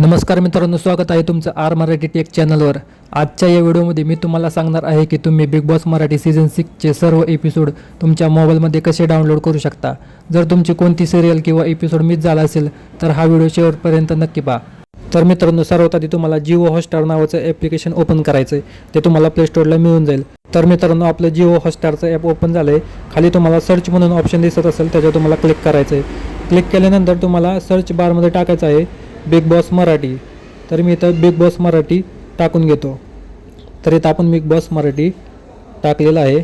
नमस्कार मित्रांनो, स्वागत आहे तुमचं आर मराठी टेक चॅनलवर। आजच्या या व्हिडिओमध्ये मी तुम्हाला सांगणार आहे की तुम्ही बिग बॉस मराठी सीझन 6चे सर्व एपिसोड तुमच्या मोबाईलमध्ये कसे डाउनलोड करू शकता। जर तुमची कोणती सिरियल किंवा एपिसोड मिस झाला असेल तर हा व्हिडिओ शेवटपर्यंत नक्की पहा। तर मित्रांनो, सर्वात आधी तुम्हाला जिओ हॉटस्टार नावाचं ॲप्लिकेशन ओपन करायचं आहे। ते तुम्हाला प्ले स्टोरला मिळून जाईल। तर मित्रांनो, आपलं जिओ हॉटस्टारचं ॲप ओपन झालं आहे। खाली तुम्हाला सर्च म्हणून ऑप्शन दिसत असेल, त्याच्यावर तुम्हाला क्लिक करायचं आहे। क्लिक केल्यानंतर तुम्हाला सर्च बारमध्ये टाकायचं आहे बिग बॉस मराठी। तर मी इथं बिग बॉस मराठी टाकून घेतो। तर इथं आपण बिग बॉस मराठी टाकलेलं आहे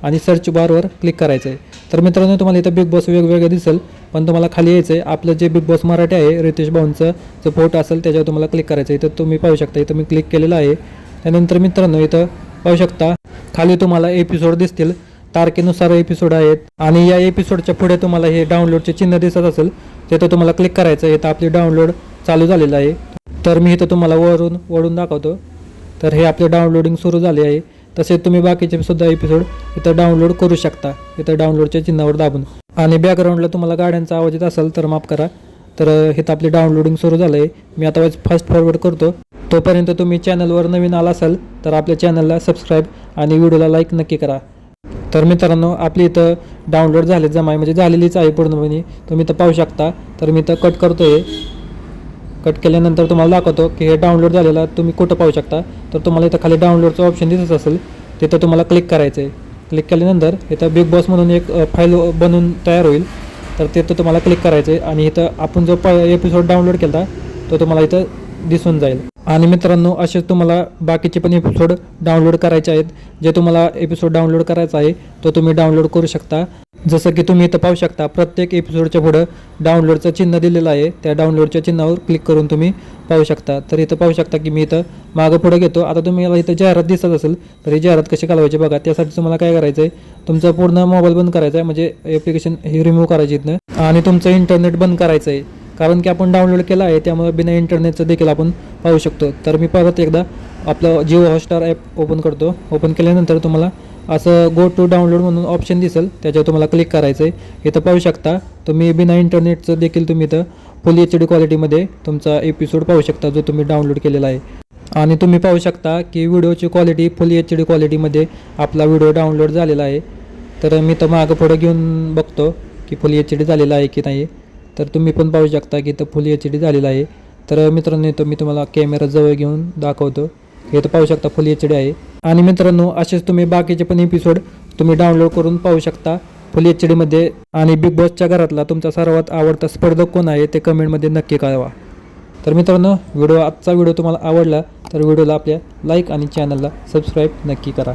आणि सर्च बारवर क्लिक करायचं आहे। तर मित्रांनो, तुम्हाला इथं बिग बॉस वेगवेगळं दिसेल, पण तुम्हाला खाली यायचं आहे। आपलं जे बिग बॉस मराठी आहे, रितेश भाऊंचं जो फोटो असेल त्याच्यावर तुम्हाला क्लिक करायचं आहे। इथं तुम्ही पाहू शकता, इथं मी क्लिक केलेलं आहे। त्यानंतर मित्रांनो, इथं पाहू शकता खाली तुम्हाला एपिसोड दिसतील, तारखेनुसार एपिसोड आहेत आणि या एपिसोडच्या पुढे तुम्हाला हे डाउनलोडचे चिन्ह दिसत असेल, तिथं तुम्हाला क्लिक करायचं आहे। इथं आपली डाउनलोड चालू झालेलं आहे। तर मी इथं तुम्हाला वळून दाखवतो। तर हे आपले डाउनलोडिंग सुरू झाले आहे। तसेच तुम्ही बाकीचे सुद्धा एपिसोड इथं डाउनलोड करू शकता, इथं डाउनलोडच्या चिन्हावर दाबून। आणि बॅकग्राऊंडला तुम्हाला गाड्यांचा आवाज येत असेल तर माफ करा। तर इथं आपली डाउनलोडिंग सुरू झालं आहे। मी आता फास्ट फॉरवर्ड करतो। तोपर्यंत तुम्ही चॅनलवर नवीन आला असाल तर आपल्या चॅनलला सबस्क्राईब आणि व्हिडिओला लाईक नक्की करा। तर मित्रांनो, आपली इथं डाउनलोड झाले जमा म्हणजे झालेलीच आहे पूर्णपणे, तुम्ही इथं पाहू शकता। तर मी इथं कट करतो आहे। कट केल्यानंतर तुम्हाला दाखवतो की हे डाउनलोड झालेलं तुम्ही कुठं पाहू शकता। तर तुम्हाला इथं खाली डाउनलोडचं ऑप्शन दिसत असेल, तिथं तुम्हाला क्लिक करायचं आहे। क्लिक केल्यानंतर इथं बिग बॉस म्हणून एक फाईल बनवून तयार होईल। तर तिथं तुम्हाला क्लिक करायचं आहे आणि इथं आपण जो एपिसोड डाउनलोड केला तो तुम्हाला इथं दिसून जाईल। आणि मित्रांनो, असेच तुम्हाला बाकीचे पण एपिसोड डाउनलोड करायचे आहेत। जे तुम्हाला एपिसोड डाउनलोड करायचा आहे तो तुम्ही डाउनलोड करू शकता। जसं की तुम्ही इथं पाहू शकता, प्रत्येक एपिसोडच्या पुढं डाउनलोडचं चिन्ह दिलेलं आहे। त्या डाउनलोडच्या चिन्हावर क्लिक करून तुम्ही पाहू शकता। तर इथं पाहू शकता की मी इथं मागं पुढं घेतो। आता तुम्हाला इथं जाहिरात दिसत असेल तर ही जाहिरात कशी घालवायची बघा। त्यासाठी तुम्हाला काय करायचं आहे, तुमचा पूर्ण मोबाईल बंद करायचा आहे, म्हणजे ॲप्लिकेशन ही रिमूव्ह करायची इथनं आणि तुमचं इंटरनेट बंद करायचं आहे। कारण की आपण डाउनलोड केलं आहे, त्यामुळे बिना इंटरनेटचं देखील आपण पाहू शकतो। तर मी परत एकदा आपलं जिओ हॉटस्टार ॲप ओपन करतो। ओपन केल्यानंतर तुम्हाला असं गो टू डाउनलोड म्हणून ऑप्शन दिसेल, त्याच्यावर तुम्हाला क्लिक करायचं आहे। इथं पाहू शकता तुम्ही बिना इंटरनेटचं देखील तुम्ही इथं फुल HD क्वालिटीमध्ये तुमचा एपिसोड पाहू शकता जो तुम्ही डाउनलोड केलेला आहे। आणि तुम्ही पाहू शकता की व्हिडिओची क्वालिटी फुल HD क्वालिटीमध्ये आपला व्हिडिओ डाउनलोड झालेला आहे। तर मी तर मागं पुढं घेऊन बघतो की फुल HD झालेला आहे की नाही। तर तुम्ही पण पाहू शकता की इथं फुल HD झालेला आहे। तर मित्रांनो, इथं मी तुम्हाला कॅमेरा जवळ घेऊन दाखवतो। हे तर पाहू शकता फुल HD आहे। आणि मित्रांनो, असेच तुम्ही बाकीचे पण एपिसोड तुम्ही डाउनलोड करून पाहू शकता फुल HD मध्ये। आणि बिग बॉसच्या घरातला तुमचा सर्वात आवडता स्पर्धक कोण आहे ते कमेंटमध्ये नक्की कळवा। तर मित्रांनो, आजचा व्हिडिओ तुम्हाला आवडला तर व्हिडिओला आपल्या लाईक आणि चॅनलला सबस्क्राईब नक्की करा।